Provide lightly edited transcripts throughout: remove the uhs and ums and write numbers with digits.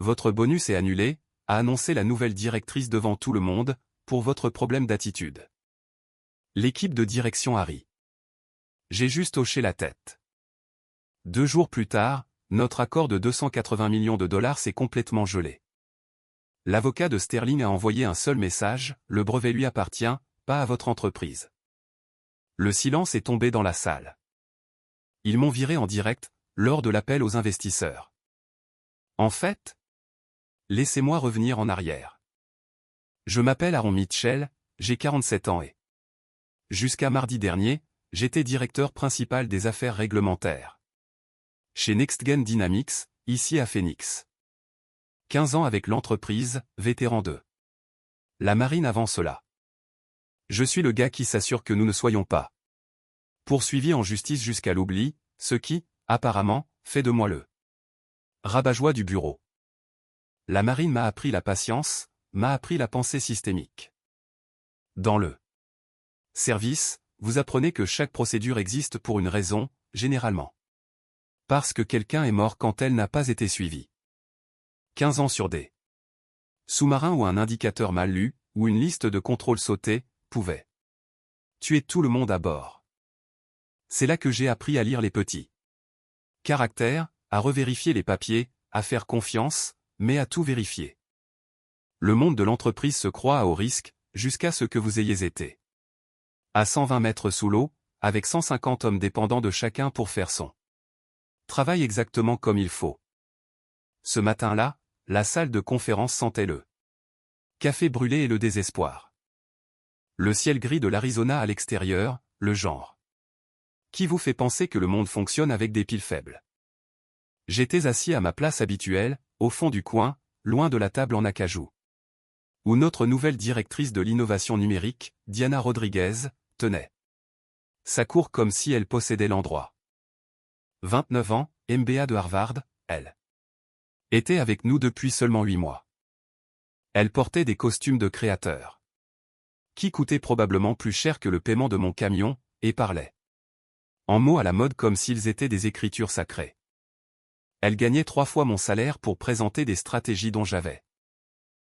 votre bonus est annulé, a annoncé la nouvelle directrice devant tout le monde, pour votre problème d'attitude. L'équipe de direction a ri. J'ai juste hoché la tête. 2 jours plus tard, notre accord de 280 millions de dollars s'est complètement gelé. L'avocat de Sterling a envoyé un seul message, le brevet lui appartient, pas à votre entreprise. Le silence est tombé dans la salle. Ils m'ont viré en direct, lors de l'appel aux investisseurs. En fait, laissez-moi revenir en arrière. Je m'appelle Aaron Mitchell, j'ai 47 ans et... Jusqu'à mardi dernier, j'étais directeur principal des affaires réglementaires. Chez NextGen Dynamics, ici à Phoenix. 15 ans avec l'entreprise, vétéran 2. La marine avant cela. Je suis le gars qui s'assure que nous ne soyons pas poursuivis en justice jusqu'à l'oubli, ce qui, apparemment, fait de moi le rabat-joie du bureau. La marine m'a appris la patience, m'a appris la pensée systémique. Dans le service, vous apprenez que chaque procédure existe pour une raison, généralement. Parce que quelqu'un est mort quand elle n'a pas été suivie. 15 ans sur des sous-marins ou un indicateur mal lu, ou une liste de contrôle sautée, pouvait tuer tout le monde à bord. C'est là que j'ai appris à lire les petits caractères, à revérifier les papiers, à faire confiance, mais à tout vérifier. Le monde de l'entreprise se croit à haut risque, jusqu'à ce que vous ayez été à 120 mètres sous l'eau, avec 150 hommes dépendants de chacun pour faire son travail exactement comme il faut. Ce matin-là, la salle de conférence sentait le café brûlé et le désespoir. Le ciel gris de l'Arizona à l'extérieur, le genre qui vous fait penser que le monde fonctionne avec des piles faibles. J'étais assis à ma place habituelle, au fond du coin, loin de la table en acajou, où notre nouvelle directrice de l'innovation numérique, Diana Rodriguez, tenait sa cour comme si elle possédait l'endroit. 29 ans, MBA de Harvard, elle était avec nous depuis seulement 8 mois. Elle portait des costumes de créateur, qui coûtaient probablement plus cher que le paiement de mon camion, et parlait en mots à la mode comme s'ils étaient des écritures sacrées. Elle gagnait 3 fois mon salaire pour présenter des stratégies dont j'avais,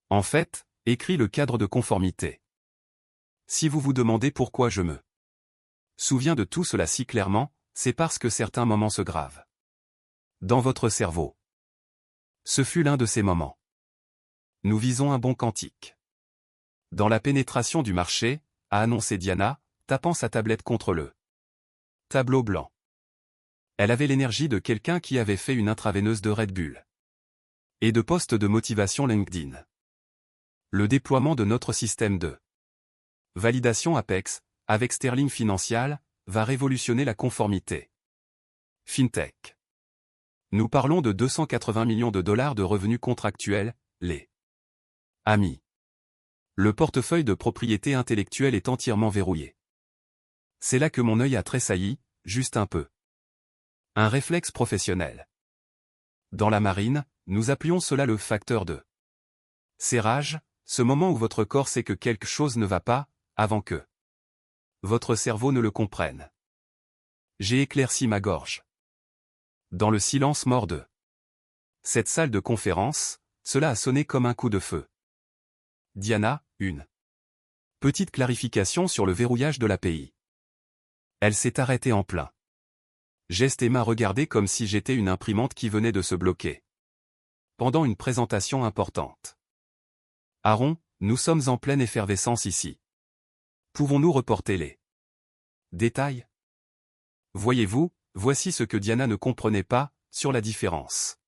en fait, écrit le cadre de conformité. Si vous vous demandez pourquoi je me souviens de tout cela si clairement, c'est parce que certains moments se gravent dans votre cerveau. Ce fut l'un de ces moments. Nous visons un bon quantique. Dans la pénétration du marché, a annoncé Diana, tapant sa tablette contre le tableau blanc. Elle avait l'énergie de quelqu'un qui avait fait une intraveineuse de Red Bull. Et de posts de motivation LinkedIn. Le déploiement de notre système de validation Apex, avec Sterling Financial, va révolutionner la conformité. FinTech. Nous parlons de 280 millions de dollars de revenus contractuels, les amis. Le portefeuille de propriété intellectuelle est entièrement verrouillé. C'est là que mon œil a tressailli, juste un peu. Un réflexe professionnel. Dans la marine, nous appelions cela le facteur de serrage, ce moment où votre corps sait que quelque chose ne va pas, avant que votre cerveau ne le comprenne. J'ai éclairci ma gorge. Dans le silence mort de cette salle de conférence, cela a sonné comme un coup de feu. Diana, une petite clarification sur le verrouillage de l'API. Elle s'est arrêtée en plein geste et m'a regardé comme si j'étais une imprimante qui venait de se bloquer. Pendant une présentation importante. Aaron, nous sommes en pleine effervescence ici. Pouvons-nous reporter les détails? Voyez-vous, voici ce que Diana ne comprenait pas, sur la différence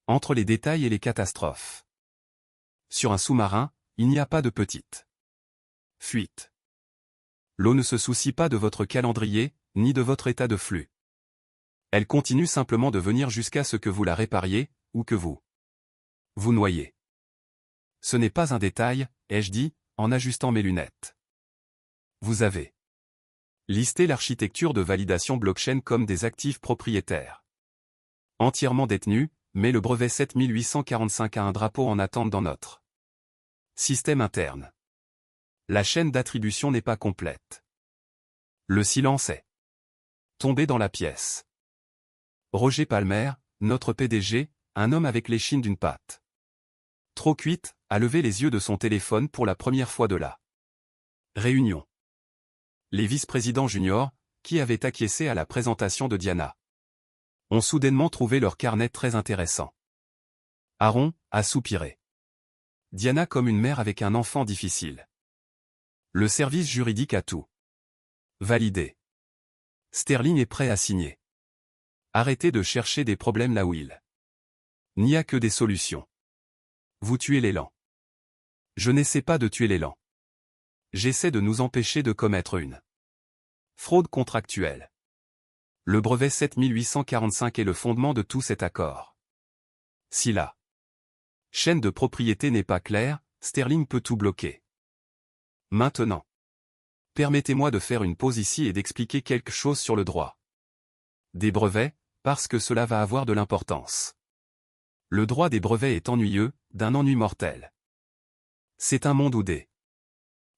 entre les détails et les catastrophes. Sur un sous-marin, il n'y a pas de petite fuite. L'eau ne se soucie pas de votre calendrier, ni de votre état de flux. Elle continue simplement de venir jusqu'à ce que vous la répariez, ou que vous noyez. Ce n'est pas un détail, ai-je dit, en ajustant mes lunettes. Vous avez listé l'architecture de validation blockchain comme des actifs propriétaires. Entièrement détenus, mais le brevet 7845 a un drapeau en attente dans notre système interne. La chaîne d'attribution n'est pas complète. Le silence est tombé dans la pièce. Roger Palmer, notre PDG, un homme avec l'échine d'une patte. Trop cuite, a levé les yeux de son téléphone pour la première fois de la réunion. Les vice-présidents juniors, qui avaient acquiescé à la présentation de Diana, ont soudainement trouvé leur carnet très intéressant. Aaron a soupiré. Diana comme une mère avec un enfant difficile. Le service juridique a tout validé. Sterling est prêt à signer. Arrêtez de chercher des problèmes là où il n'y a que des solutions. Vous tuez l'élan. Je n'essaie pas de tuer l'élan. J'essaie de nous empêcher de commettre une fraude contractuelle. Le brevet 7845 est le fondement de tout cet accord. Si la chaîne de propriété n'est pas claire, Sterling peut tout bloquer. Maintenant, permettez-moi de faire une pause ici et d'expliquer quelque chose sur le droit des brevets, parce que cela va avoir de l'importance. Le droit des brevets est ennuyeux, d'un ennui mortel. C'est un monde où des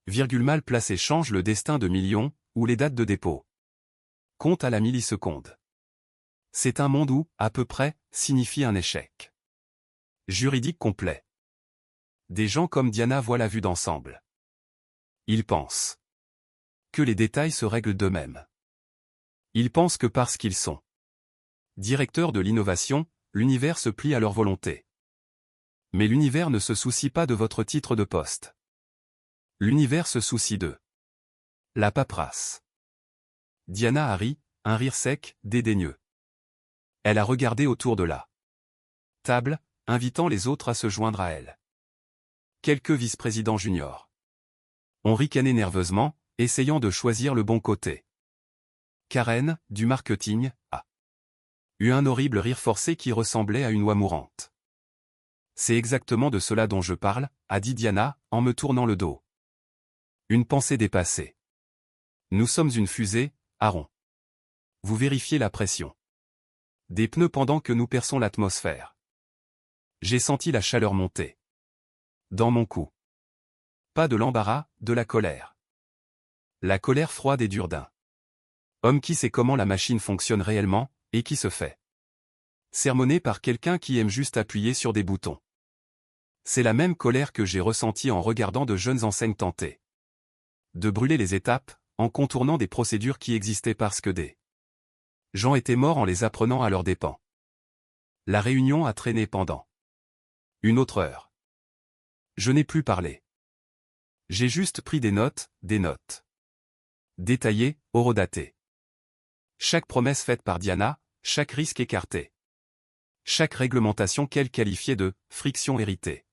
virgules mal placées changent le destin de millions, où les dates de dépôt comptent à la milliseconde. C'est un monde où, à peu près, signifie un échec juridique complet. Des gens comme Diana voient la vue d'ensemble. Ils pensent que les détails se règlent d'eux-mêmes. Ils pensent que parce qu'ils sont directeurs de l'innovation, l'univers se plie à leur volonté. Mais l'univers ne se soucie pas de votre titre de poste. L'univers se soucie de la paperasse. Diana a ri, un rire sec, dédaigneux. Elle a regardé autour de la table, invitant les autres à se joindre à elle. Quelques vice-présidents juniors ont ricané nerveusement, essayant de choisir le bon côté. Karen, du marketing, a eu un horrible rire forcé qui ressemblait à une oie mourante. C'est exactement de cela dont je parle, a dit Diana, en me tournant le dos. Une pensée dépassée. Nous sommes une fusée, Aaron. Vous vérifiez la pression des pneus pendant que nous perçons l'atmosphère. J'ai senti la chaleur monter dans mon cou. Pas de l'embarras, de la colère. La colère froide et dure d'un homme qui sait comment la machine fonctionne réellement, et qui se fait sermonner par quelqu'un qui aime juste appuyer sur des boutons. C'est la même colère que j'ai ressentie en regardant de jeunes enseignes tenter de brûler les étapes, en contournant des procédures qui existaient parce que des gens étaient morts en les apprenant à leurs dépens. La réunion a traîné pendant une autre heure. Je n'ai plus parlé. J'ai juste pris des notes, détaillées, horodatées. Chaque promesse faite par Diana, chaque risque écarté. Chaque réglementation qu'elle qualifiait de « friction héritée ».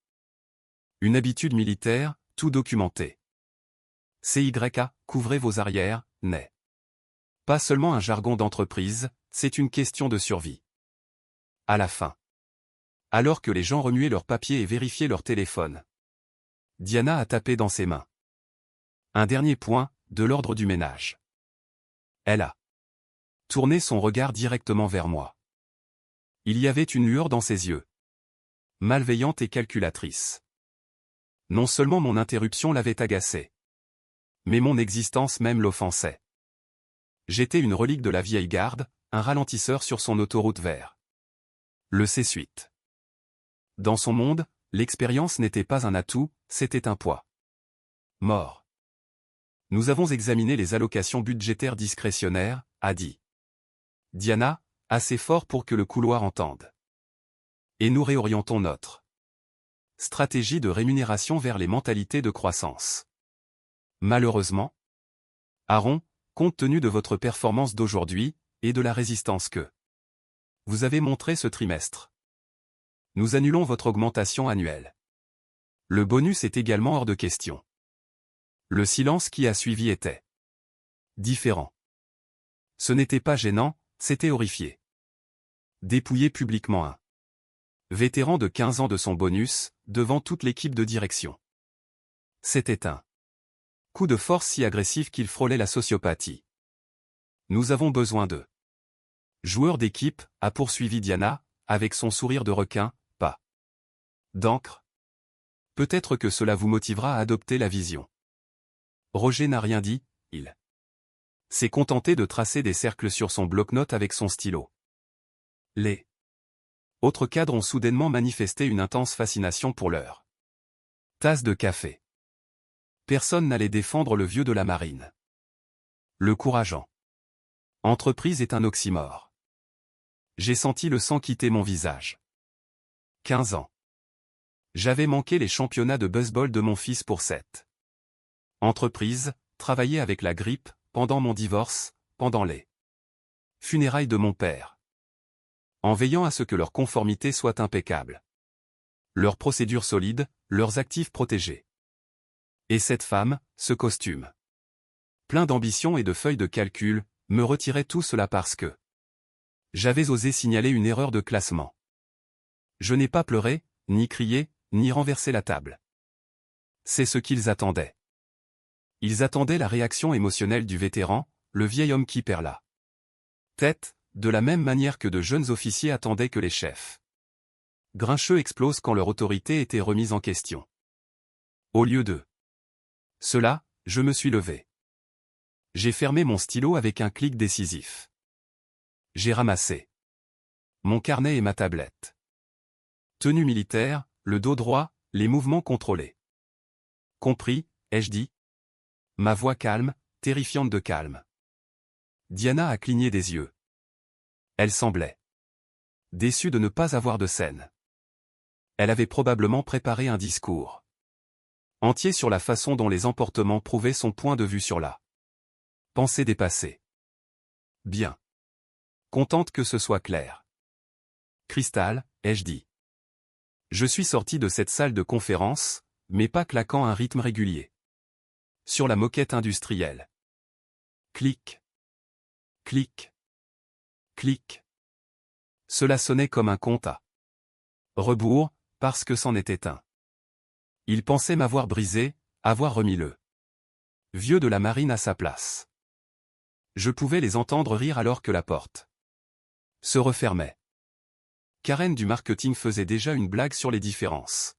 Une habitude militaire, tout documenté. CYA, couvrez vos arrières, n'est pas seulement un jargon d'entreprise, c'est une question de survie. À la fin. Alors que les gens remuaient leurs papiers et vérifiaient leur téléphone, Diana a tapé dans ses mains. Un dernier point, de l'ordre du ménage. Elle a tourné son regard directement vers moi. Il y avait une lueur dans ses yeux. Malveillante et calculatrice. Non seulement mon interruption l'avait agacée, mais mon existence même l'offensait. J'étais une relique de la vieille garde, un ralentisseur sur son autoroute vers le C-suite. Dans son monde, l'expérience n'était pas un atout, c'était un poids mort. Nous avons examiné les allocations budgétaires discrétionnaires, a dit Diana, assez fort pour que le couloir entende. Et nous réorientons notre stratégie de rémunération vers les mentalités de croissance. Malheureusement, Aaron, compte tenu de votre performance d'aujourd'hui, et de la résistance que vous avez montrée ce trimestre, nous annulons votre augmentation annuelle. Le bonus est également hors de question. Le silence qui a suivi était différent. Ce n'était pas gênant, c'était horrifié. Dépouiller publiquement un vétéran de 15 ans de son bonus, devant toute l'équipe de direction. C'était un coup de force si agressif qu'il frôlait la sociopathie. Nous avons besoin de joueurs d'équipe, a poursuivi Diana, avec son sourire de requin, pas d'encre. Peut-être que cela vous motivera à adopter la vision. Roger n'a rien dit, il s'est contenté de tracer des cercles sur son bloc-notes avec son stylo. Les Autres cadres ont soudainement manifesté une intense fascination pour leur tasse de café. Personne n'allait défendre le vieux de la marine. Le courageant. Entreprise est un oxymore. J'ai senti le sang quitter mon visage. 15 ans. J'avais manqué les championnats de baseball de mon fils pour cette entreprise, travaillé avec la grippe, pendant mon divorce, pendant les funérailles de mon père. En veillant à ce que leur conformité soit impeccable. Leurs procédures solides, leurs actifs protégés. Et cette femme, ce costume. Plein d'ambition et de feuilles de calcul, me retirait tout cela parce que j'avais osé signaler une erreur de classement. Je n'ai pas pleuré, ni crié, ni renversé la table. C'est ce qu'ils attendaient. Ils attendaient la réaction émotionnelle du vétéran, le vieil homme qui perd la tête, de la même manière que de jeunes officiers attendaient que les chefs grincheux explosent quand leur autorité était remise en question. Au lieu de cela, je me suis levé. J'ai fermé mon stylo avec un clic décisif. J'ai ramassé mon carnet et ma tablette. Tenue militaire, le dos droit, les mouvements contrôlés. Compris, ai-je dit. Ma voix calme, terrifiante de calme. Diana a cligné des yeux. Elle semblait déçue de ne pas avoir de scène. Elle avait probablement préparé un discours entier sur la façon dont les emportements prouvaient son point de vue sur la pensée dépassée. Bien. Contente que ce soit clair. Cristal, ai-je dit. Je suis sorti de cette salle de conférence, mais pas claquant un rythme régulier. Sur la moquette industrielle. Clic. Clic. Clic. Cela sonnait comme un compte à rebours, parce que c'en était un. Il pensait m'avoir brisé, avoir remis le vieux de la marine à sa place. Je pouvais les entendre rire alors que la porte se refermait. Karen du marketing faisait déjà une blague sur les différences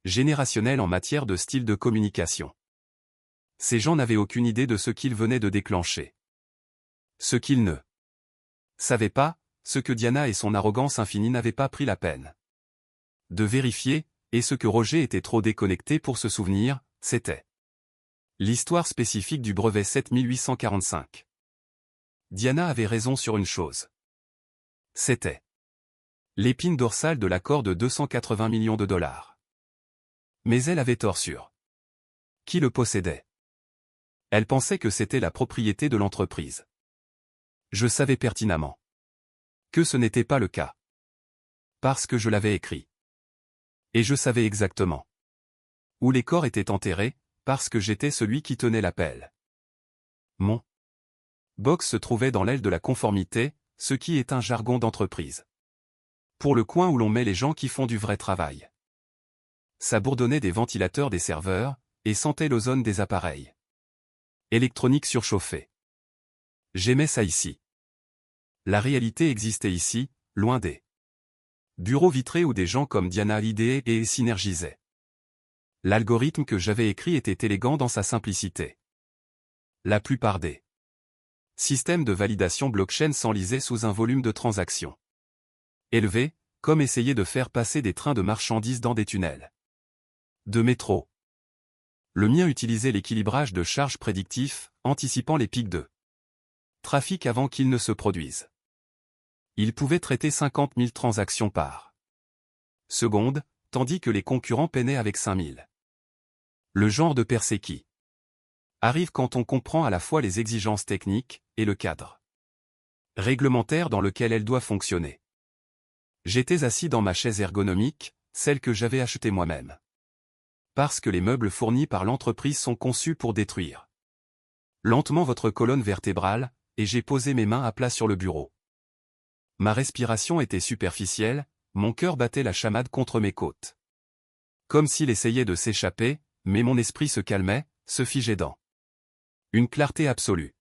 générationnelles en matière de style de communication. Ces gens n'avaient aucune idée de ce qu'ils venaient de déclencher. Ce qu'ils ne savaient pas, ce que Diana et son arrogance infinie n'avaient pas pris la peine de vérifier, et ce que Roger était trop déconnecté pour se souvenir, c'était l'histoire spécifique du brevet 7845. Diana avait raison sur une chose. C'était l'épine dorsale de l'accord de 280 millions de dollars. Mais elle avait tort sur qui le possédait. Elle pensait que c'était la propriété de l'entreprise. Je savais pertinemment que ce n'était pas le cas. Parce que je l'avais écrit. Et je savais exactement où les corps étaient enterrés, parce que j'étais celui qui tenait la pelle. Mon box se trouvait dans l'aile de la conformité, ce qui est un jargon d'entreprise. Pour le coin où l'on met les gens qui font du vrai travail. Ça bourdonnait des ventilateurs des serveurs, et sentait l'ozone des appareils électroniques surchauffés. J'aimais ça ici. La réalité existait ici, loin des bureaux vitrés où des gens comme Diana idéaient et synergisaient. L'algorithme que j'avais écrit était élégant dans sa simplicité. La plupart des systèmes de validation blockchain s'enlisaient sous un volume de transactions élevé, comme essayer de faire passer des trains de marchandises dans des tunnels de métro. Le mien utilisait l'équilibrage de charges prédictif, anticipant les pics de trafic avant qu'ils ne se produisent. Il pouvait traiter 50 000 transactions par seconde, tandis que les concurrents peinaient avec 5 000. Le genre de percée qui arrive quand on comprend à la fois les exigences techniques et le cadre réglementaire dans lequel elle doit fonctionner. J'étais assis dans ma chaise ergonomique, celle que j'avais achetée moi-même. Parce que les meubles fournis par l'entreprise sont conçus pour détruire lentement votre colonne vertébrale, et j'ai posé mes mains à plat sur le bureau. Ma respiration était superficielle, mon cœur battait la chamade contre mes côtes. Comme s'il essayait de s'échapper, mais mon esprit se calmait, se figeait dans une clarté absolue.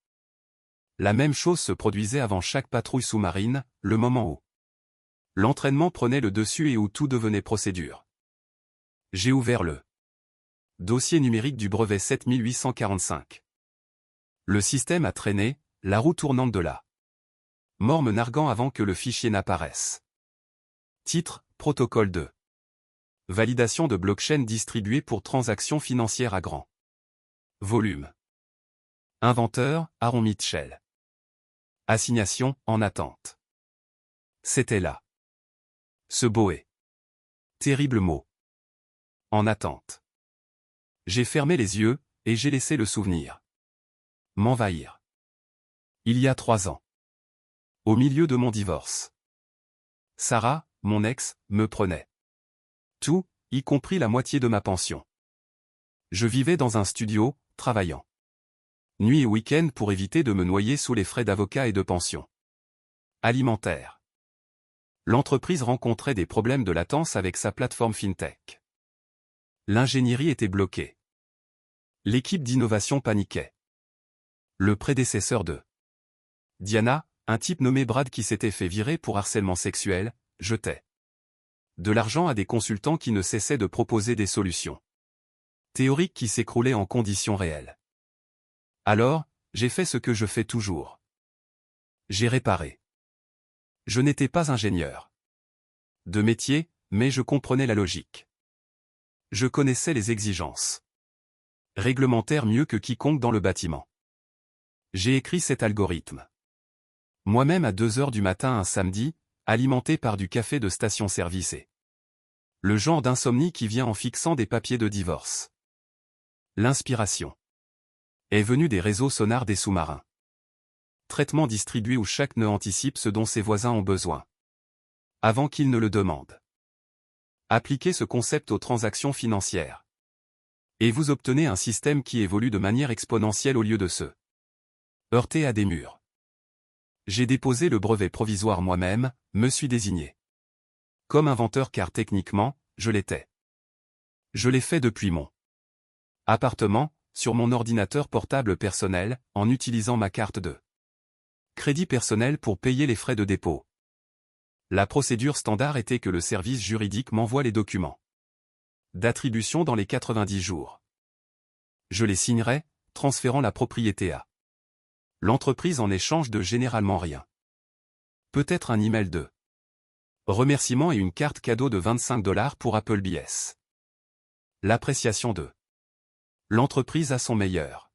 La même chose se produisait avant chaque patrouille sous-marine, le moment où l'entraînement prenait le dessus et où tout devenait procédure. J'ai ouvert le dossier numérique du brevet 7845. Le système a traîné, la roue tournante de la mort me narguant avant que le fichier n'apparaisse. Titre, Protocole 2. Validation de blockchain distribuée pour transactions financières à grand volume. Inventeur, Aaron Mitchell. Assignation, en attente. C'était là. Ce beau et terrible mot. En attente. J'ai fermé les yeux, et j'ai laissé le souvenir m'envahir. Il y a 3 ans. Au milieu de mon divorce. Sarah, mon ex, me prenait tout, y compris la moitié de ma pension. Je vivais dans un studio, travaillant nuit et week-end pour éviter de me noyer sous les frais d'avocat et de pension alimentaire. L'entreprise rencontrait des problèmes de latence avec sa plateforme FinTech. L'ingénierie était bloquée. L'équipe d'innovation paniquait. Le prédécesseur de Diana, un type nommé Brad qui s'était fait virer pour harcèlement sexuel, jetait de l'argent à des consultants qui ne cessaient de proposer des solutions théoriques qui s'écroulaient en conditions réelles. Alors, j'ai fait ce que je fais toujours. J'ai réparé. Je n'étais pas ingénieur de métier, mais je comprenais la logique. Je connaissais les exigences réglementaires mieux que quiconque dans le bâtiment. J'ai écrit cet algorithme moi-même à 2 heures du matin un samedi, alimenté par du café de station-service et le genre d'insomnie qui vient en fixant des papiers de divorce. L'inspiration est venue des réseaux sonars des sous-marins. Traitement distribué où chaque nœud anticipe ce dont ses voisins ont besoin avant qu'ils ne le demandent. Appliquez ce concept aux transactions financières. Et vous obtenez un système qui évolue de manière exponentielle au lieu de se heurter à des murs. J'ai déposé le brevet provisoire moi-même, me suis désigné comme inventeur car techniquement, je l'étais. Je l'ai fait depuis mon appartement, sur mon ordinateur portable personnel, en utilisant ma carte de crédit personnel pour payer les frais de dépôt. La procédure standard était que le service juridique m'envoie les documents d'attribution dans les 90 jours. Je les signerai, transférant la propriété à l'entreprise en échange de généralement rien. Peut-être un email de remerciement et une carte cadeau de $25 pour Apple BS. L'appréciation de l'entreprise à son meilleur.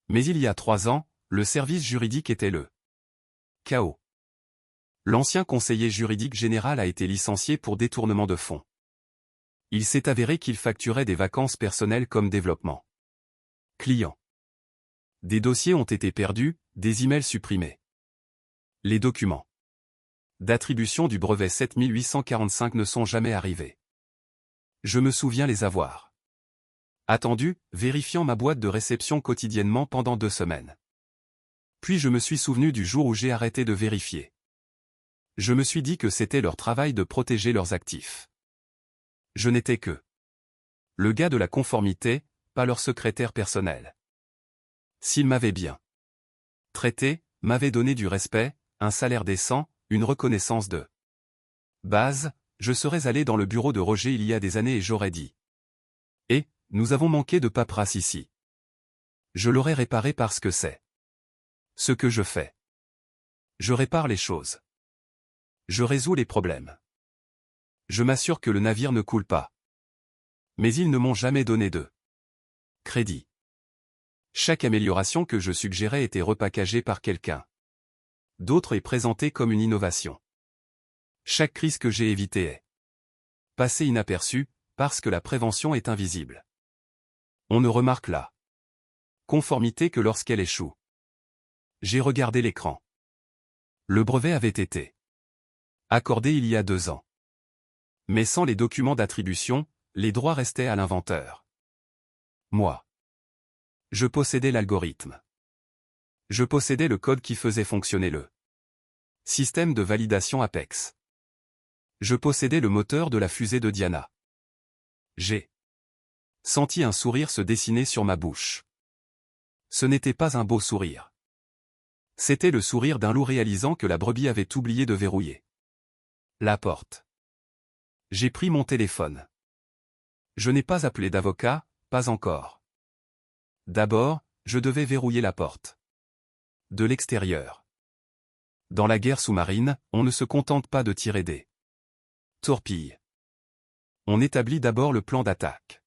Mais il y a 3 ans, le service juridique était le chaos. L'ancien conseiller juridique général a été licencié pour détournement de fonds. Il s'est avéré qu'il facturait des vacances personnelles comme développement client. Des dossiers ont été perdus, des emails supprimés. Les documents d'attribution du brevet 7845 ne sont jamais arrivés. Je me souviens les avoir attendus, vérifiant ma boîte de réception quotidiennement pendant 2 semaines. Puis je me suis souvenu du jour où j'ai arrêté de vérifier. Je me suis dit que c'était leur travail de protéger leurs actifs. Je n'étais que le gars de la conformité, pas leur secrétaire personnel. S'ils m'avaient bien traité, m'avaient donné du respect, un salaire décent, une reconnaissance de base, je serais allé dans le bureau de Roger il y a des années et j'aurais dit « Eh, nous avons manqué de paperasse ici. » Je l'aurais réparé parce que c'est ce que je fais. Je répare les choses. Je résous les problèmes. Je m'assure que le navire ne coule pas. Mais ils ne m'ont jamais donné de crédit. Chaque amélioration que je suggérais était repackagée par quelqu'un d'autre et présentée comme une innovation. Chaque crise que j'ai évitée est passée inaperçue, parce que la prévention est invisible. On ne remarque la conformité que lorsqu'elle échoue. J'ai regardé l'écran. Le brevet avait été accordé il y a 2 ans. Mais sans les documents d'attribution, les droits restaient à l'inventeur. Moi. Je possédais l'algorithme. Je possédais le code qui faisait fonctionner le système de validation Apex. Je possédais le moteur de la fusée de Diana. J'ai senti un sourire se dessiner sur ma bouche. Ce n'était pas un beau sourire. C'était le sourire d'un loup réalisant que la brebis avait oublié de verrouiller la porte. J'ai pris mon téléphone. Je n'ai pas appelé d'avocat, pas encore. D'abord, je devais verrouiller la porte. De l'extérieur. Dans la guerre sous-marine, on ne se contente pas de tirer des Torpille. On établit d'abord le plan d'attaque.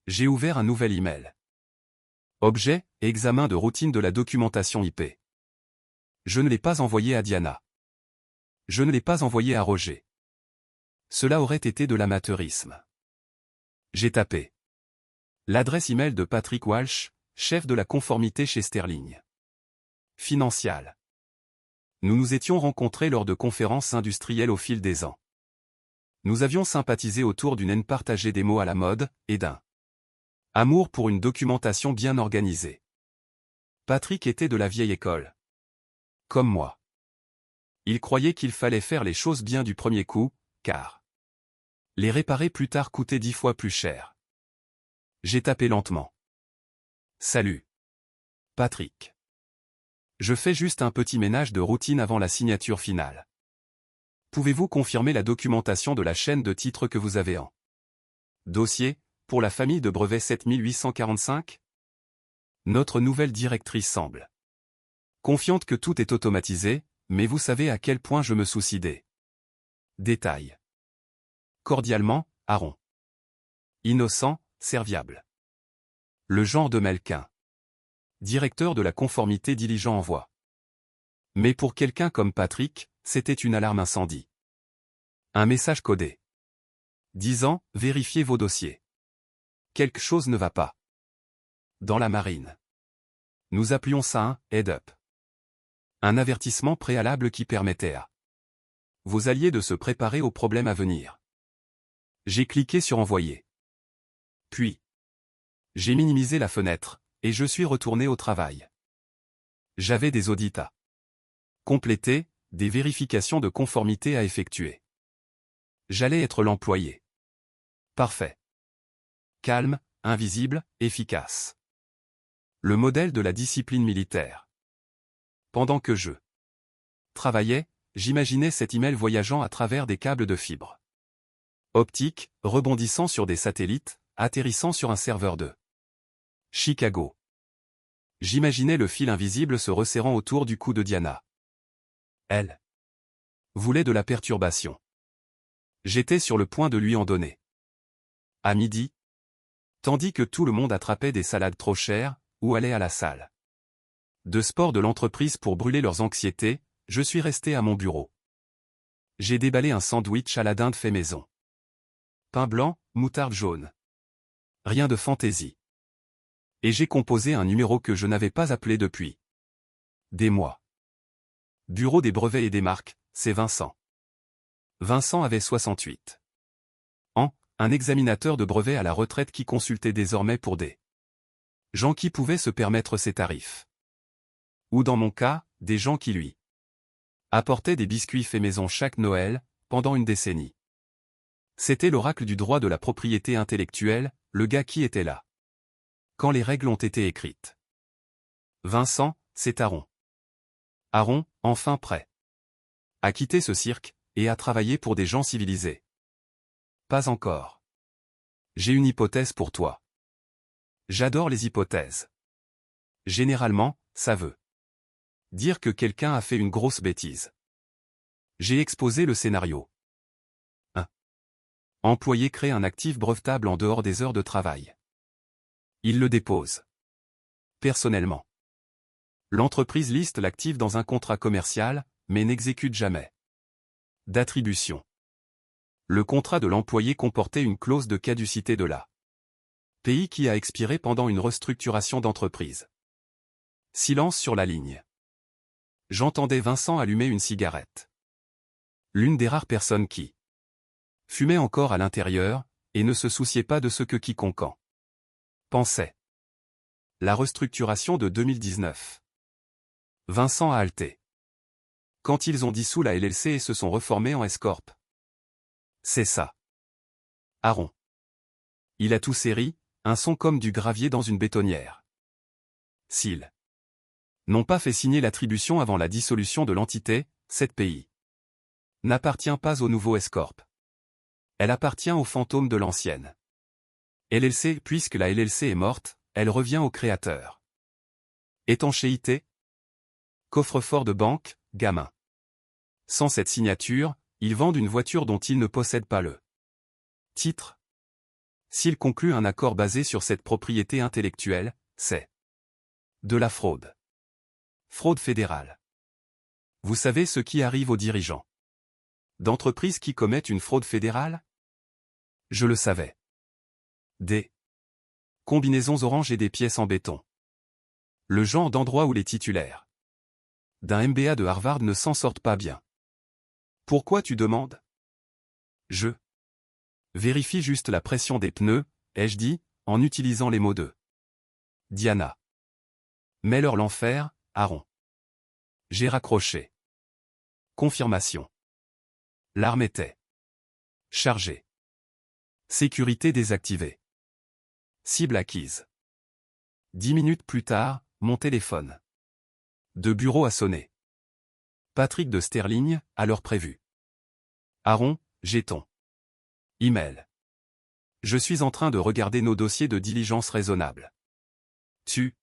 J'ai ouvert un nouvel email. Objet, examen de routine de la documentation IP. Je ne l'ai pas envoyé à Diana. Je ne l'ai pas envoyé à Roger. Cela aurait été de l'amateurisme. J'ai tapé l'adresse email de Patrick Walsh, chef de la conformité chez Sterling Financial. Nous nous étions rencontrés lors de conférences industrielles au fil des ans. Nous avions sympathisé autour d'une haine partagée des mots à la mode, et d'un amour pour une documentation bien organisée. Patrick était de la vieille école. Comme moi. Il croyait qu'il fallait faire les choses bien du premier coup, car les réparer plus tard coûtait 10 fois plus cher. J'ai tapé lentement. Salut. Patrick. Je fais juste un petit ménage de routine avant la signature finale. Pouvez-vous confirmer la documentation de la chaîne de titres que vous avez en dossier, pour la famille de brevets 7845 ? Notre nouvelle directrice semble confiante que tout est automatisé, mais vous savez à quel point je me soucie des détails. Cordialement, Aaron. Innocent, serviable. Le genre de Melquin. Directeur de la conformité diligent en voie. Mais pour quelqu'un comme Patrick, c'était une alarme incendie. Un message codé. Disant, vérifiez vos dossiers. Quelque chose ne va pas. Dans la marine. Nous appelions ça un head-up. Un avertissement préalable qui permettait à vos alliés de se préparer aux problèmes à venir. J'ai cliqué sur envoyer. Puis, j'ai minimisé la fenêtre, et je suis retourné au travail. J'avais des audits à compléter, des vérifications de conformité à effectuer. J'allais être l'employé. Parfait. Calme, invisible, efficace. Le modèle de la discipline militaire. Pendant que je travaillais, j'imaginais cet email voyageant à travers des câbles de fibre optique, rebondissant sur des satellites, atterrissant sur un serveur de Chicago. J'imaginais le fil invisible se resserrant autour du cou de Diana. Elle voulait de la perturbation. J'étais sur le point de lui en donner. À midi, tandis que tout le monde attrapait des salades trop chères, ou allait à la salle de sport de l'entreprise pour brûler leurs anxiétés, je suis resté à mon bureau. J'ai déballé un sandwich à la dinde fait maison. Pain blanc, moutarde jaune. Rien de fantaisie. Et j'ai composé un numéro que je n'avais pas appelé depuis des mois. Bureau des brevets et des marques, c'est Vincent. Vincent avait 68 ans, un examinateur de brevets à la retraite qui consultait désormais pour des gens qui pouvaient se permettre ses tarifs. Ou dans mon cas, des gens qui lui apportaient des biscuits faits maison chaque Noël, pendant une décennie. C'était l'oracle du droit de la propriété intellectuelle, le gars qui était là quand les règles ont été écrites. Vincent, c'est Aaron. Aaron, enfin prêt à quitter ce cirque, et à travailler pour des gens civilisés. Pas encore. J'ai une hypothèse pour toi. J'adore les hypothèses. Généralement, ça veut dire que quelqu'un a fait une grosse bêtise. J'ai exposé le scénario. 1. Employé crée un actif brevetable en dehors des heures de travail. Il le dépose personnellement. L'entreprise liste l'actif dans un contrat commercial, mais n'exécute jamais d'attribution. Le contrat de l'employé comportait une clause de caducité de la pays qui a expiré pendant une restructuration d'entreprise. Silence sur la ligne. J'entendais Vincent allumer une cigarette. L'une des rares personnes qui fumait encore à l'intérieur, et ne se souciait pas de ce que quiconque en pensait. La restructuration de 2019. Vincent a halté. Quand ils ont dissous la LLC et se sont reformés en S-Corp. C'est ça. Aaron. Il a tout serri, un son comme du gravier dans une bétonnière. S'ils n'ont pas fait signer l'attribution avant la dissolution de l'entité, cette pays n'appartient pas au nouveau S-Corp. Elle appartient au fantôme de l'ancienne LLC. Puisque la LLC est morte, elle revient au créateur. Étanchéité. Coffre-fort de banque, gamin. Sans cette signature, Ils vendent une voiture dont ils ne possèdent pas le titre. S'ils concluent un accord basé sur cette propriété intellectuelle, c'est de la fraude. Fraude fédérale. Vous savez ce qui arrive aux dirigeants d'entreprises qui commettent une fraude fédérale? Je le savais. Des combinaisons oranges et des pièces en béton. Le genre d'endroit où les titulaires d'un MBA de Harvard ne s'en sortent pas bien. Pourquoi tu demandes? Je vérifie juste la pression des pneus, ai-je dit, en utilisant les mots de Diana. Mets-leur l'enfer, Aaron. J'ai raccroché. Confirmation. L'arme était chargée. Sécurité désactivée. Cible acquise. 10 minutes plus tard, mon téléphone de bureau a sonné. Patrick de Sterling, à l'heure prévue. Aaron, j'ai ton email. Je suis en train de regarder nos dossiers de diligence raisonnable. Tu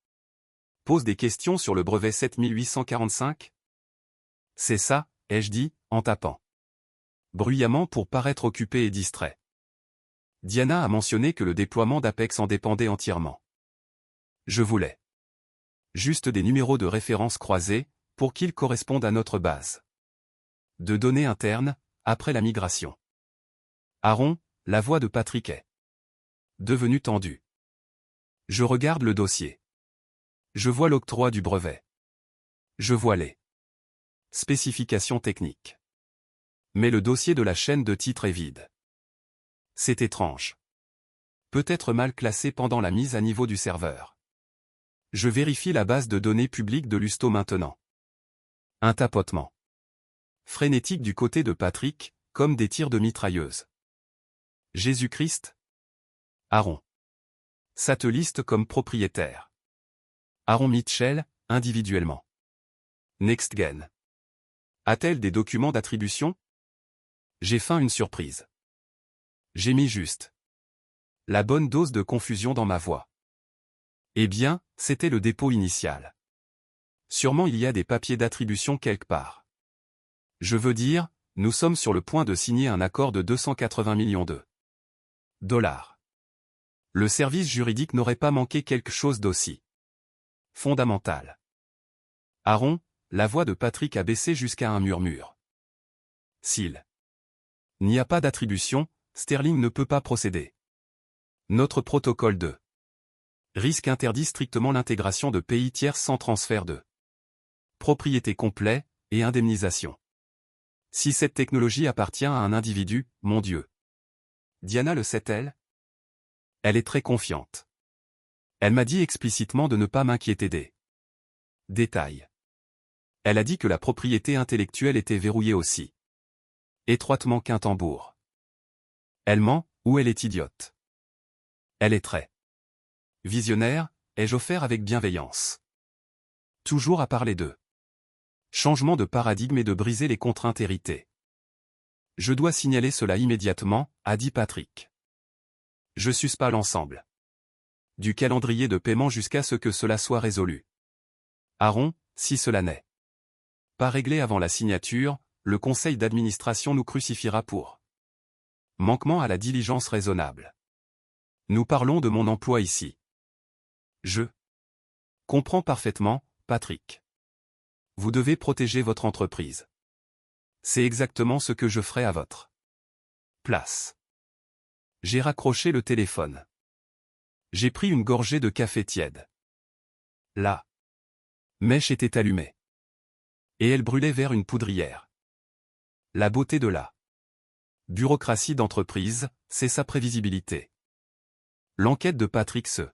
poses des questions sur le brevet 7845? C'est ça, ai-je dit, en tapant bruyamment pour paraître occupé et distrait. Diana a mentionné que le déploiement d'Apex en dépendait entièrement. Je voulais juste des numéros de référence croisés, pour qu'ils correspondent à notre base de données interne, après la migration. Aaron, la voix de Patrick est devenue tendue. Je regarde le dossier. Je vois l'octroi du brevet. Je vois les spécifications techniques. Mais le dossier de la chaîne de titres est vide. C'est étrange. Peut-être mal classé pendant la mise à niveau du serveur. Je vérifie la base de données publique de Lusto maintenant. Un tapotement frénétique du côté de Patrick, comme des tirs de mitrailleuse. Jésus-Christ? Aaron. Ça te liste comme propriétaire. Aaron Mitchell, individuellement. NextGen. A-t-elle des documents d'attribution? J'ai faim une surprise. J'ai mis juste la bonne dose de confusion dans ma voix. Eh bien, c'était le dépôt initial. Sûrement il y a des papiers d'attribution quelque part. Je veux dire, nous sommes sur le point de signer un accord de 280 millions de dollars. Le service juridique n'aurait pas manqué quelque chose d'aussi fondamental. Aaron, la voix de Patrick a baissé jusqu'à un murmure. S'il n'y a pas d'attribution, Sterling ne peut pas procéder. Notre protocole de risque interdit strictement l'intégration de pays tiers sans transfert de propriété complet et indemnisation. Si cette technologie appartient à un individu, mon Dieu. Diana le sait-elle? Elle est très confiante. Elle m'a dit explicitement de ne pas m'inquiéter des détails. Elle a dit que la propriété intellectuelle était verrouillée aussi étroitement qu'un tambour. Elle ment, ou elle est idiote. Elle est très visionnaire, ai-je offert avec bienveillance. Toujours à parler de changement de paradigme et de briser les contraintes héritées. Je dois signaler cela immédiatement, a dit Patrick. Je suce pas l'ensemble du calendrier de paiement jusqu'à ce que cela soit résolu. Aaron, si cela n'est pas réglé avant la signature, le conseil d'administration nous crucifiera pour manquement à la diligence raisonnable. Nous parlons de mon emploi ici. Je comprends parfaitement, Patrick. Vous devez protéger votre entreprise. C'est exactement ce que je ferai à votre place. J'ai raccroché le téléphone. J'ai pris une gorgée de café tiède. La mèche était allumée. Et elle brûlait vers une poudrière. La beauté de la bureaucratie d'entreprise, c'est sa prévisibilité. L'enquête de Patrick se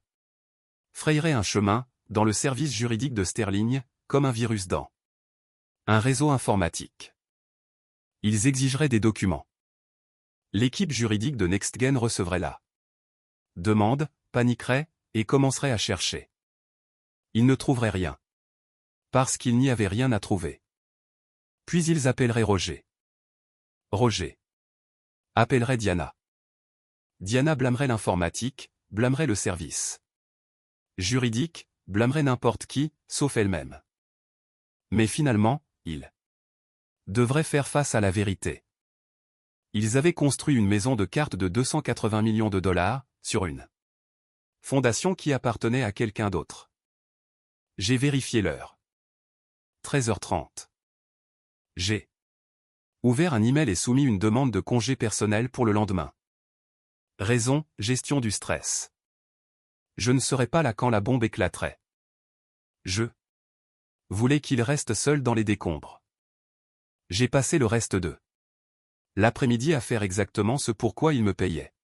frayerait un chemin, dans le service juridique de Sterling, comme un virus dans un réseau informatique. Ils exigeraient des documents. L'équipe juridique de NextGen recevrait la demande, paniquerait, et commencerait à chercher. Ils ne trouveraient rien. Parce qu'il n'y avait rien à trouver. Puis ils appelleraient Roger. Roger appellerait Diana. Diana blâmerait l'informatique, blâmerait le service juridique, blâmerait n'importe qui, sauf elle-même. Mais finalement, il devrait faire face à la vérité. Ils avaient construit une maison de cartes de 280 millions de dollars, sur une fondation qui appartenait à quelqu'un d'autre. J'ai vérifié l'heure. 13h30. J'ai ouvert un email et soumis une demande de congé personnel pour le lendemain. Raison, gestion du stress. Je ne serais pas là quand la bombe éclaterait. Je voulais qu'il reste seul dans les décombres. J'ai passé le reste de l'après-midi à faire exactement ce pourquoi il me payait.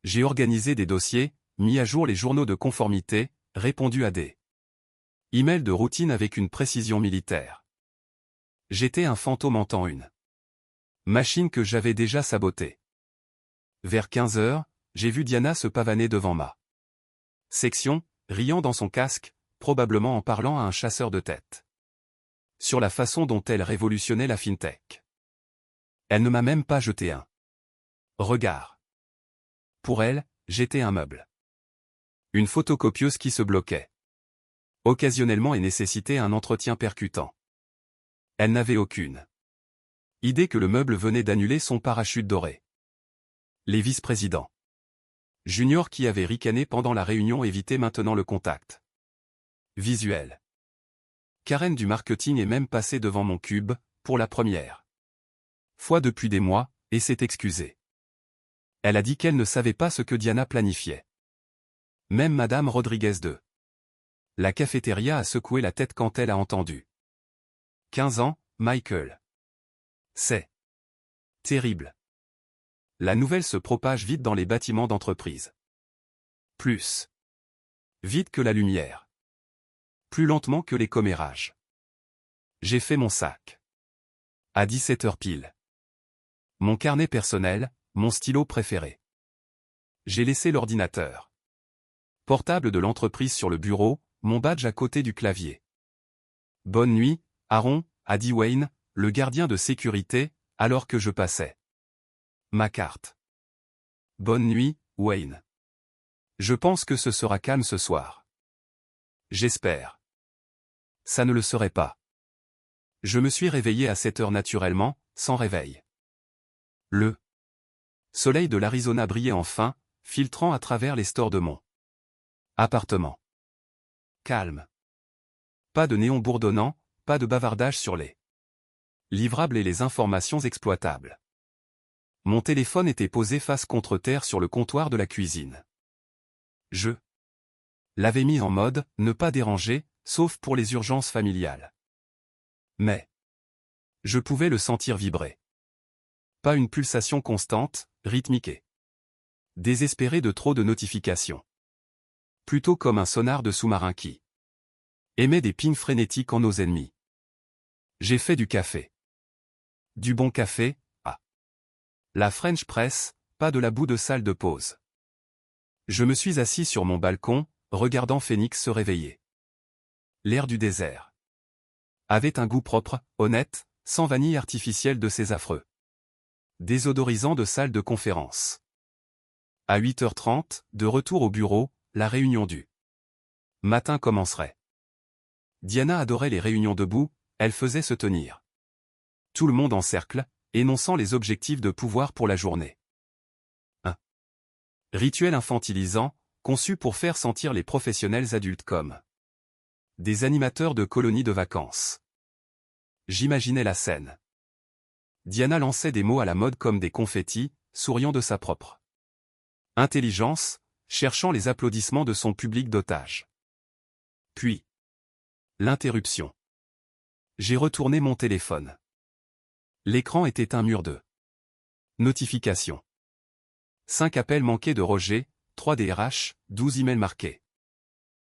J'ai organisé des dossiers, mis à jour les journaux de conformité, répondu à des emails de routine avec une précision militaire. J'étais un fantôme hantant une machine que j'avais déjà sabotée. Vers 15h, j'ai vu Diana se pavaner devant ma section, riant dans son casque, probablement en parlant à un chasseur de tête. Sur la façon dont elle révolutionnait la fintech. Elle ne m'a même pas jeté un regard. Pour elle, j'étais un meuble. Une photocopieuse qui se bloquait occasionnellement et nécessitait un entretien percutant. Elle n'avait aucune idée que le meuble venait d'annuler son parachute doré. Les vice-présidents juniors qui avaient ricané pendant la réunion évitaient maintenant le contact visuel. Karen du marketing est même passée devant mon cube, pour la première fois depuis des mois, et s'est excusée. Elle a dit qu'elle ne savait pas ce que Diana planifiait. Même Madame Rodriguez de la cafétéria a secoué la tête quand elle a entendu. 15 ans, Michael. C'est terrible. La nouvelle se propage vite dans les bâtiments d'entreprise. Plus vite que la lumière. Plus lentement que les commérages. J'ai fait mon sac. À 17h pile. Mon carnet personnel, mon stylo préféré. J'ai laissé l'ordinateur portable de l'entreprise sur le bureau, mon badge à côté du clavier. Bonne nuit, Aaron, a dit Wayne, le gardien de sécurité, alors que je passais ma carte. Bonne nuit, Wayne. Je pense que ce sera calme ce soir. J'espère. Ça ne le serait pas. Je me suis réveillé à 7 heures naturellement, sans réveil. Le soleil de l'Arizona brillait enfin, filtrant à travers les stores de mon appartement. Calme. Pas de néon bourdonnant, pas de bavardage sur les livrables et les informations exploitables. Mon téléphone était posé face contre terre sur le comptoir de la cuisine. Je l'avais mis en mode « ne pas déranger », sauf pour les urgences familiales. Mais je pouvais le sentir vibrer. Pas une pulsation constante, rythmique et désespérée de trop de notifications. Plutôt comme un sonar de sous-marin qui émet des pings frénétiques en nos ennemis. J'ai fait du café. Du bon café, la French Press, pas de la boue de salle de pause. Je me suis assis sur mon balcon, regardant Phoenix se réveiller. L'air du désert avait un goût propre, honnête, sans vanille artificielle de ces affreux désodorisants de salle de conférence. À 8h30, de retour au bureau, la réunion du matin commencerait. Diana adorait les réunions debout, elle faisait se tenir tout le monde en cercle, énonçant les objectifs de pouvoir pour la journée. Un rituel infantilisant, conçu pour faire sentir les professionnels adultes comme des animateurs de colonies de vacances. J'imaginais la scène. Diana lançait des mots à la mode comme des confettis, souriant de sa propre intelligence, cherchant les applaudissements de son public d'otages. Puis, l'interruption. J'ai retourné mon téléphone. L'écran était un mur de notifications. 5 appels manqués de Roger, 3 DRH, 12 emails marqués.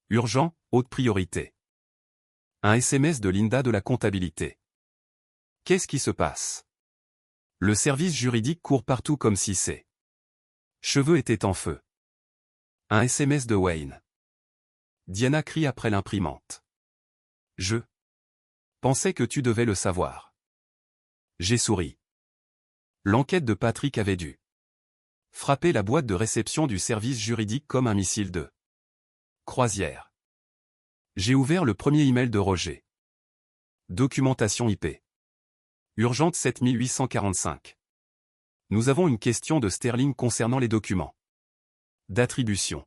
Urgent, haute priorité. Un SMS de Linda de la comptabilité. Qu'est-ce qui se passe? Le service juridique court partout comme si ses cheveux étaient en feu. Un SMS de Wayne. Diana crie après l'imprimante. Je pensais que tu devais le savoir. J'ai souri. L'enquête de Patrick avait dû frapper la boîte de réception du service juridique comme un missile de croisière. J'ai ouvert le premier email de Roger. Documentation IP. Urgente 7845. Nous avons une question de Sterling concernant les documents d'attribution.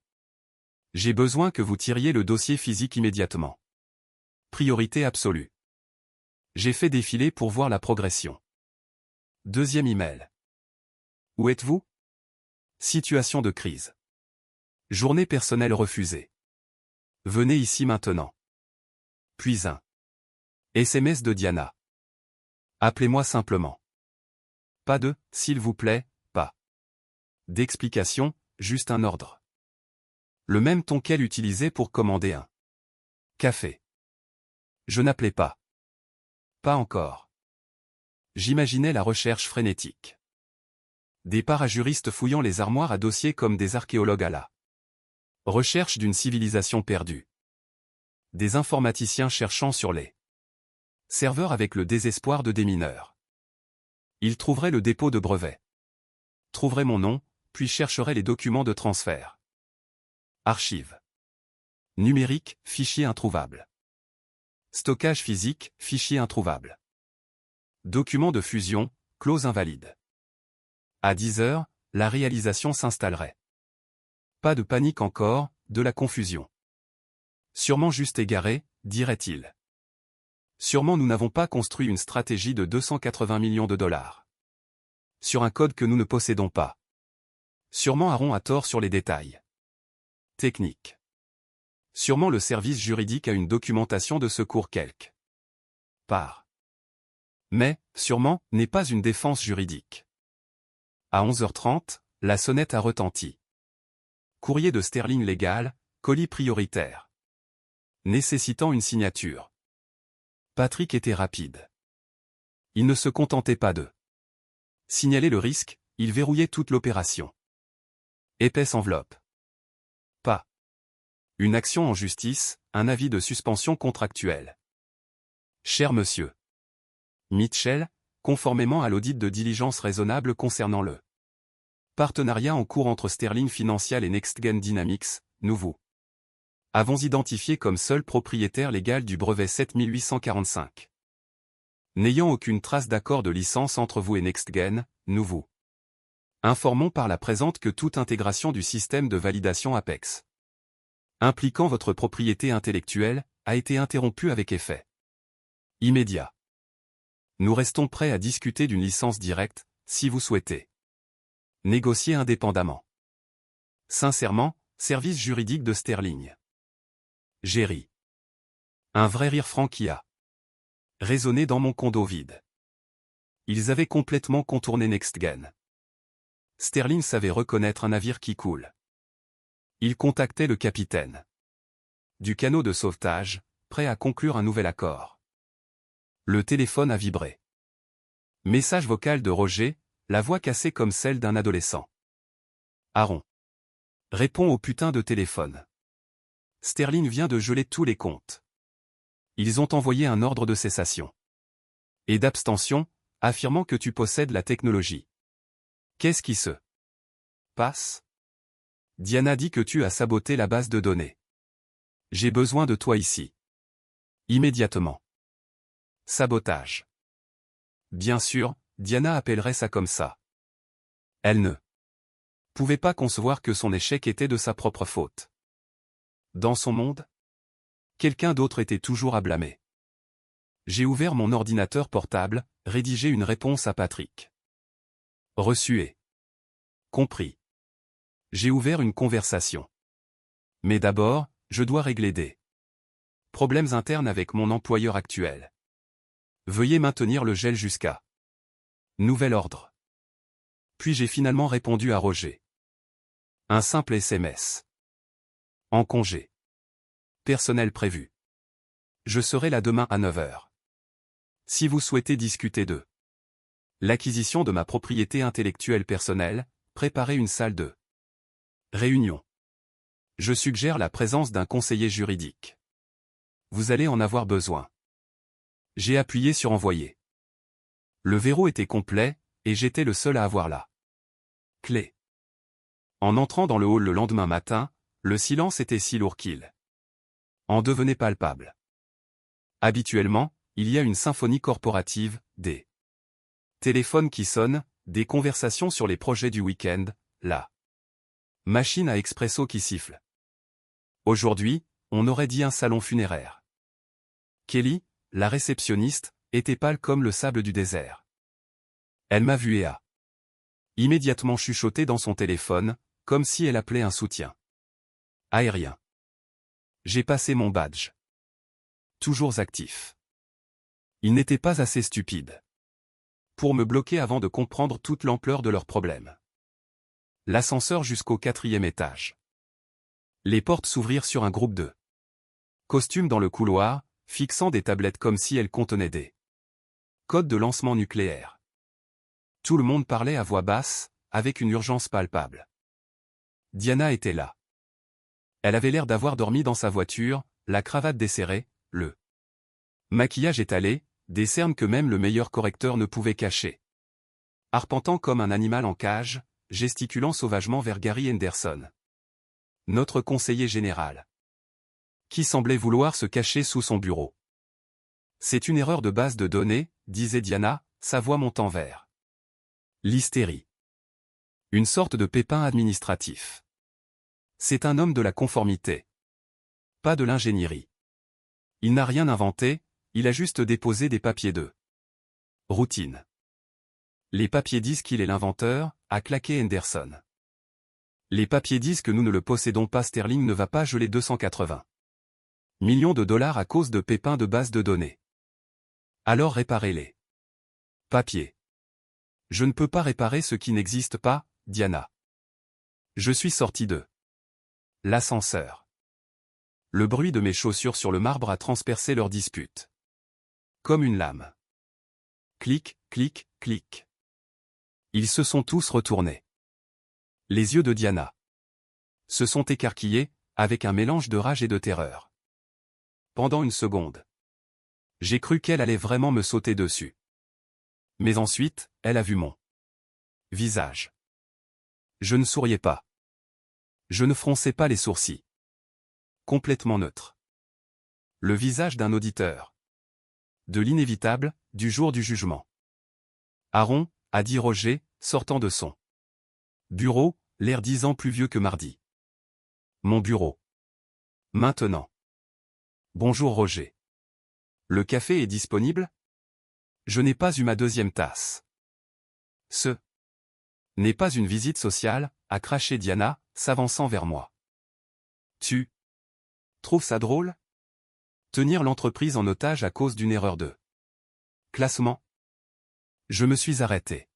J'ai besoin que vous tiriez le dossier physique immédiatement. Priorité absolue. J'ai fait défiler pour voir la progression. Deuxième email. Où êtes-vous? Situation de crise. Journée personnelle refusée. Venez ici maintenant. Puis un SMS de Diana. Appelez-moi simplement. Pas de « s'il vous plaît », pas d'explication, juste un ordre. Le même ton qu'elle utilisait pour commander un café. Je n'appelais pas. Pas encore. J'imaginais la recherche frénétique. Des parajuristes fouillant les armoires à dossiers comme des archéologues à la recherche d'une civilisation perdue. Des informaticiens cherchant sur les serveurs avec le désespoir de démineurs. Ils trouveraient le dépôt de brevet. Trouveraient mon nom, puis chercheraient les documents de transfert. Archives. Numérique, fichier introuvable. Stockage physique, fichier introuvable. Document de fusion, clause invalide. À 10 heures, la réalisation s'installerait. Pas de panique encore, de la confusion. Sûrement juste égaré, dirait-il. Sûrement nous n'avons pas construit une stratégie de 280 millions de dollars. Sur un code que nous ne possédons pas. Sûrement Aaron a tort sur les détails techniques. Sûrement le service juridique a une documentation de secours quelque part. Mais, sûrement, n'est pas une défense juridique. À 11h30, la sonnette a retenti. Courrier de Sterling légal, colis prioritaire. Nécessitant une signature. Patrick était rapide. Il ne se contentait pas de signaler le risque, il verrouillait toute l'opération. Épaisse enveloppe. Pas une action en justice, un avis de suspension contractuelle. Cher monsieur Mitchell, conformément à l'audit de diligence raisonnable concernant le partenariat en cours entre Sterling Financial et NextGen Dynamics, nous vous avons identifié comme seul propriétaire légal du brevet 7845. N'ayant aucune trace d'accord de licence entre vous et NextGen, nous vous informons par la présente que toute intégration du système de validation Apex impliquant votre propriété intellectuelle a été interrompue avec effet immédiat. Nous restons prêts à discuter d'une licence directe, si vous souhaitez négocier indépendamment. Sincèrement, service juridique de Sterling. J'ai ri. Un vrai rire franc qui a résonné dans mon condo vide. Ils avaient complètement contourné NextGen. Sterling savait reconnaître un navire qui coule. Il contactait le capitaine du canot de sauvetage, prêt à conclure un nouvel accord. Le téléphone a vibré. Message vocal de Roger, la voix cassée comme celle d'un adolescent. Aaron. Réponds au putain de téléphone. Sterling vient de geler tous les comptes. Ils ont envoyé un ordre de cessation et d'abstention, affirmant que tu possèdes la technologie. Qu'est-ce qui se passe? Diana dit que tu as saboté la base de données. J'ai besoin de toi ici. Immédiatement. Sabotage. Bien sûr, Diana appellerait ça comme ça. Elle ne pouvait pas concevoir que son échec était de sa propre faute. Dans son monde, quelqu'un d'autre était toujours à blâmer. J'ai ouvert mon ordinateur portable, rédigé une réponse à Patrick. Reçu et compris. J'ai ouvert une conversation. Mais d'abord, je dois régler des problèmes internes avec mon employeur actuel. Veuillez maintenir le gel jusqu'à nouvel ordre. Puis j'ai finalement répondu à Roger. Un simple SMS. En congé. Personnel prévu. Je serai là demain à 9h. Si vous souhaitez discuter de l'acquisition de ma propriété intellectuelle personnelle, préparez une salle de réunion. Je suggère la présence d'un conseiller juridique. Vous allez en avoir besoin. J'ai appuyé sur envoyer. Le verrou était complet, et j'étais le seul à avoir la clé. En entrant dans le hall le lendemain matin, le silence était si lourd qu'il en devenait palpable. Habituellement, il y a une symphonie corporative, des téléphones qui sonnent, Des conversations sur les projets du week-end, la machine à expresso qui siffle. Aujourd'hui, on aurait dit un salon funéraire. Kelly, la réceptionniste, était pâle comme le sable du désert. Elle m'a vu et a immédiatement chuchoté dans son téléphone, comme si elle appelait un soutien aérien. J'ai passé mon badge. Toujours actif. Ils n'étaient pas assez stupides pour me bloquer avant de comprendre toute l'ampleur de leurs problèmes. L'ascenseur jusqu'au 4e étage. Les portes s'ouvrirent sur un groupe de costumes dans le couloir, fixant des tablettes comme si elles contenaient des codes de lancement nucléaire. Tout le monde parlait à voix basse, avec une urgence palpable. Diana était là. Elle avait l'air d'avoir dormi dans sa voiture, la cravate desserrée, le maquillage étalé, des cernes que même le meilleur correcteur ne pouvait cacher. Arpentant comme un animal en cage, gesticulant sauvagement vers Gary Henderson, notre conseiller général, qui semblait vouloir se cacher sous son bureau. C'est une erreur de base de données, disait Diana, sa voix montant vers l'hystérie. Une sorte de pépin administratif. C'est un homme de la conformité. Pas de l'ingénierie. Il n'a rien inventé, il a juste déposé des papiers de routine. Les papiers disent qu'il est l'inventeur, a claqué Henderson. Les papiers disent que nous ne le possédons pas. Sterling ne va pas geler 280 millions de dollars à cause de pépins de base de données. Alors réparez-les. Papier. Je ne peux pas réparer ce qui n'existe pas, Diana. Je suis sorti de l'ascenseur. Le bruit de mes chaussures sur le marbre a transpercé leur dispute. Comme une lame. Clic, clic, clic. Ils se sont tous retournés. Les yeux de Diana se sont écarquillés, avec un mélange de rage et de terreur. Pendant une seconde, j'ai cru qu'elle allait vraiment me sauter dessus. Mais ensuite, elle a vu mon visage. Je ne souriais pas. Je ne fronçais pas les sourcils. Complètement neutre. Le visage d'un auditeur. De l'inévitable, du jour du jugement. Aaron, a dit Roger, sortant de son bureau, l'air 10 ans plus vieux que mardi. Mon bureau. Maintenant. Bonjour Roger. Le café est disponible? Je n'ai pas eu ma deuxième tasse. Ce n'est pas une visite sociale, a craché Diana, s'avançant vers moi. Tu trouves ça drôle? Tenir l'entreprise en otage à cause d'une erreur de classement? Je me suis arrêté.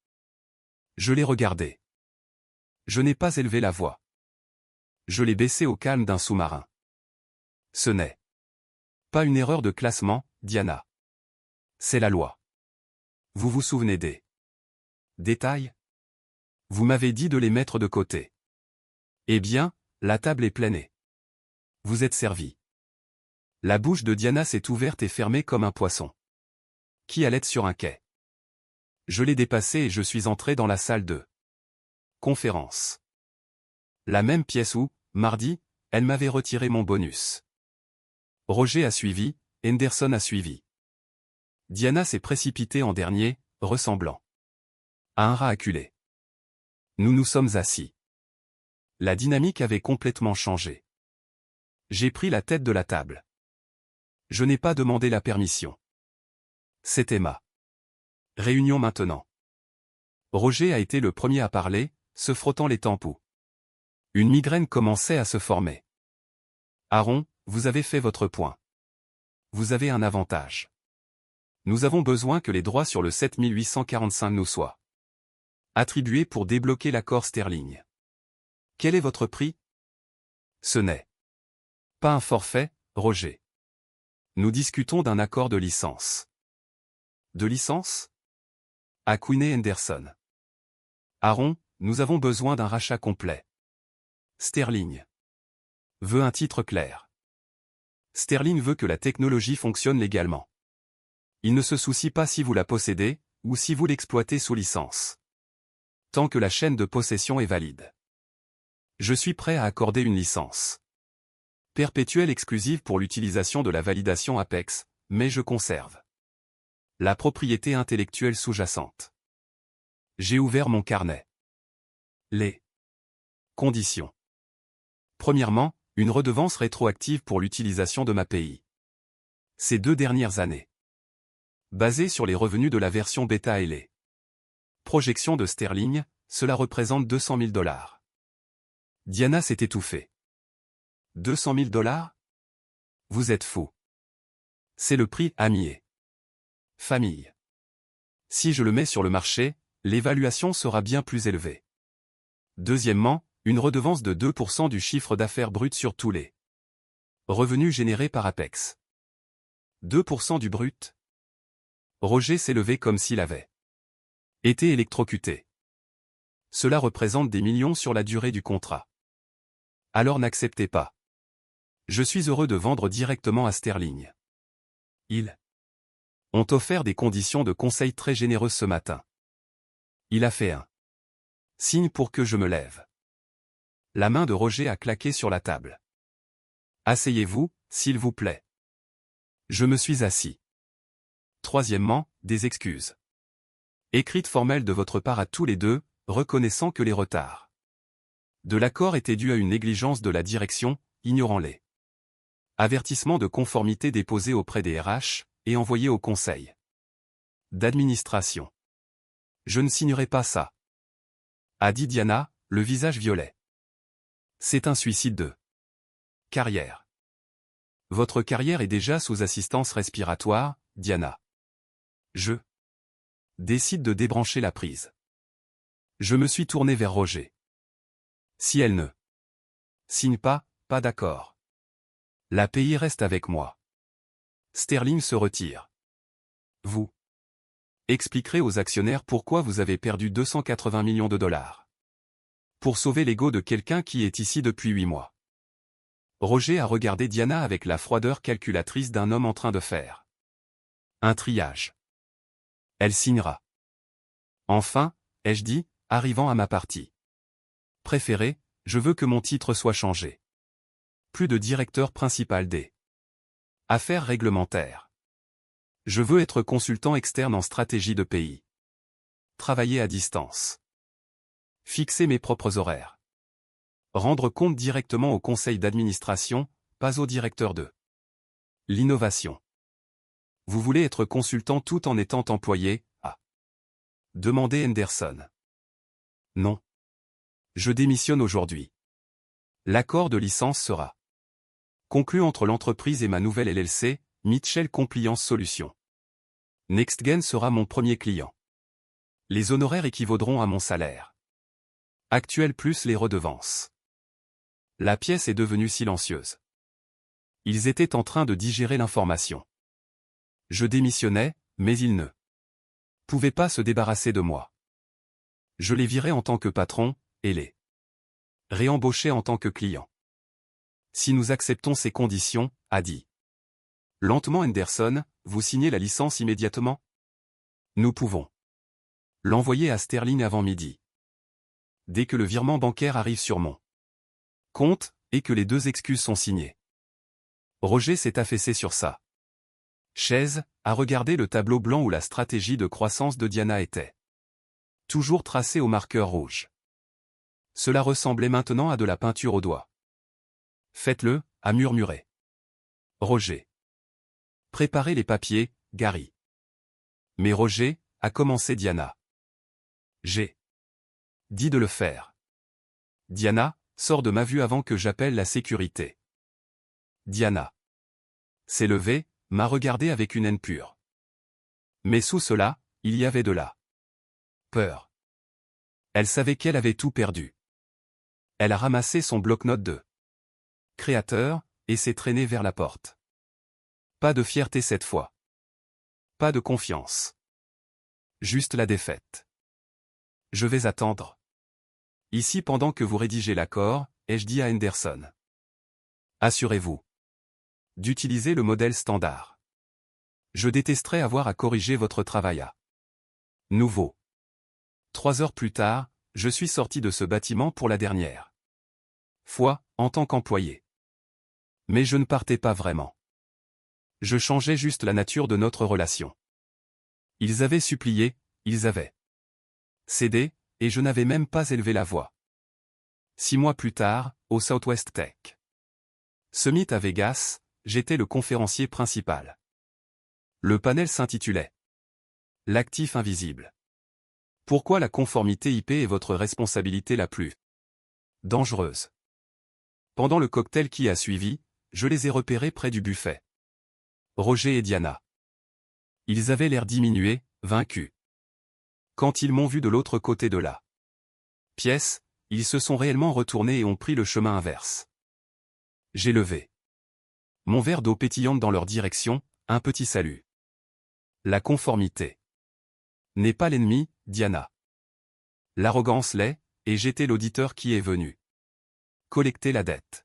Je l'ai regardé. Je n'ai pas élevé la voix. Je l'ai baissé au calme d'un sous-marin. Ce n'est pas une erreur de classement, Diana. C'est la loi. Vous vous souvenez des détails? Vous m'avez dit de les mettre de côté. Eh bien, la table est pleine et vous êtes servi. La bouche de Diana s'est ouverte et fermée comme un poisson qui allait sur un quai. Je l'ai dépassé et je suis entré dans la salle de conférence. La même pièce où, mardi, elle m'avait retiré mon bonus. Roger a suivi, Henderson a suivi. Diana s'est précipitée en dernier, ressemblant à un rat acculé. Nous nous sommes assis. La dynamique avait complètement changé. J'ai pris la tête de la table. Je n'ai pas demandé la permission. C'était ma réunion maintenant. Roger a été le premier à parler, se frottant les tempes. Une migraine commençait à se former. Aaron, vous avez fait votre point. Vous avez un avantage. Nous avons besoin que les droits sur le 7845 nous soient attribués pour débloquer l'accord Sterling. Quel est votre prix? Ce n'est pas un forfait, Roger. Nous discutons d'un accord de licence. De licence? A couiné Henderson. Aaron, nous avons besoin d'un rachat complet. Sterling veut un titre clair. Sterling veut que la technologie fonctionne légalement. Il ne se soucie pas si vous la possédez, ou si vous l'exploitez sous licence. Tant que la chaîne de possession est valide. Je suis prêt à accorder une licence perpétuelle exclusive pour l'utilisation de la validation Apex, mais je conserve la propriété intellectuelle sous-jacente. J'ai ouvert mon carnet. Les conditions. Premièrement, une redevance rétroactive pour l'utilisation de ma API. Ces 2 dernières années. Basée sur les revenus de la version bêta et les projections de Sterling, cela représente 200 000 $. Diana s'est étouffée. 200 000 $? Vous êtes fou. C'est le prix ami et famille. Si je le mets sur le marché, l'évaluation sera bien plus élevée. Deuxièmement, une redevance de 2% du chiffre d'affaires brut sur tous les revenus générés par Apex. 2% du brut? Roger s'est levé comme s'il avait été électrocuté. Cela représente des millions sur la durée du contrat. Alors n'acceptez pas. Je suis heureux de vendre directement à Sterling. Ils ont offert des conditions de conseil très généreuses ce matin. Il a fait un signe pour que je me lève. La main de Roger a claqué sur la table. Asseyez-vous, s'il vous plaît. Je me suis assis. Troisièmement, des excuses écrites formelles de votre part à tous les deux, reconnaissant que les retards de l'accord étaient dus à une négligence de la direction, ignorant les avertissements de conformité déposés auprès des RH et envoyés au conseil d'administration. Je ne signerai pas ça, a dit Diana, le visage violet. C'est un suicide de carrière. Votre carrière est déjà sous assistance respiratoire, Diana. Je décide de débrancher la prise. Je me suis tourné vers Roger. Si elle ne signe pas, pas d'accord. La l'API reste avec moi. Sterling se retire. Vous expliquerez aux actionnaires pourquoi vous avez perdu 280 millions de $. Pour sauver l'ego de quelqu'un qui est ici depuis 8 mois. Roger a regardé Diana avec la froideur calculatrice d'un homme en train de faire un triage. Elle signera. Enfin, ai-je dit, arrivant à ma partie préférée, je veux que mon titre soit changé. Plus de directeur principal des affaires réglementaires. Je veux être consultant externe en stratégie de pays. Travailler à distance. Fixer mes propres horaires. Rendre compte directement au conseil d'administration, pas au directeur de l'innovation. Vous voulez être consultant tout en étant employé, a demandé Henderson. Non. Je démissionne aujourd'hui. L'accord de licence sera conclu entre l'entreprise et ma nouvelle LLC, Mitchell Compliance Solutions. NextGen sera mon premier client. Les honoraires équivaudront à mon salaire actuel plus les redevances. La pièce est devenue silencieuse. Ils étaient en train de digérer l'information. Je démissionnais, mais ils ne pouvaient pas se débarrasser de moi. Je les virais en tant que patron, et les réembaucher en tant que client. Si nous acceptons ces conditions, a dit lentement Henderson, vous signez la licence immédiatement? Nous pouvons l'envoyer à Sterling avant midi. Dès que le virement bancaire arrive sur mon compte, et que les 2 excuses sont signées. Roger s'est affaissé sur sa chaise, a regardé le tableau blanc où la stratégie de croissance de Diana était toujours tracée au marqueur rouge. Cela ressemblait maintenant à de la peinture au doigt. Faites-le, a murmuré Roger. Préparez les papiers, Gary. Mais Roger, a commencé Diana. J'ai dit de le faire. Diana, sors de ma vue avant que j'appelle la sécurité. Diana s'est levée, m'a regardé avec une haine pure. Mais sous cela, il y avait de la peur. Elle savait qu'elle avait tout perdu. Elle a ramassé son bloc-notes de créateur, et s'est traînée vers la porte. Pas de fierté cette fois. Pas de confiance. Juste la défaite. Je vais attendre ici pendant que vous rédigez l'accord, ai-je dit à Henderson. Assurez-vous d'utiliser le modèle standard. Je détesterais avoir à corriger votre travail à nouveau. 3 heures plus tard, je suis sorti de ce bâtiment pour la dernière fois, en tant qu'employé. Mais je ne partais pas vraiment. Je changeais juste la nature de notre relation. Ils avaient supplié, ils avaient cédé, et je n'avais même pas élevé la voix. 6 mois plus tard, au Southwest Tech Summit à Vegas, j'étais le conférencier principal. Le panel s'intitulait « L'actif invisible. Pourquoi la conformité IP est votre responsabilité la plus dangereuse ?» Pendant le cocktail qui a suivi, je les ai repérés près du buffet. Roger et Diana. Ils avaient l'air diminués, vaincus. Quand ils m'ont vu de l'autre côté de la pièce, ils se sont réellement retournés et ont pris le chemin inverse. J'ai levé mon verre d'eau pétillante dans leur direction, un petit salut. La conformité n'est pas l'ennemi, Diana. L'arrogance l'est, et j'étais l'auditeur qui est venu collecter la dette.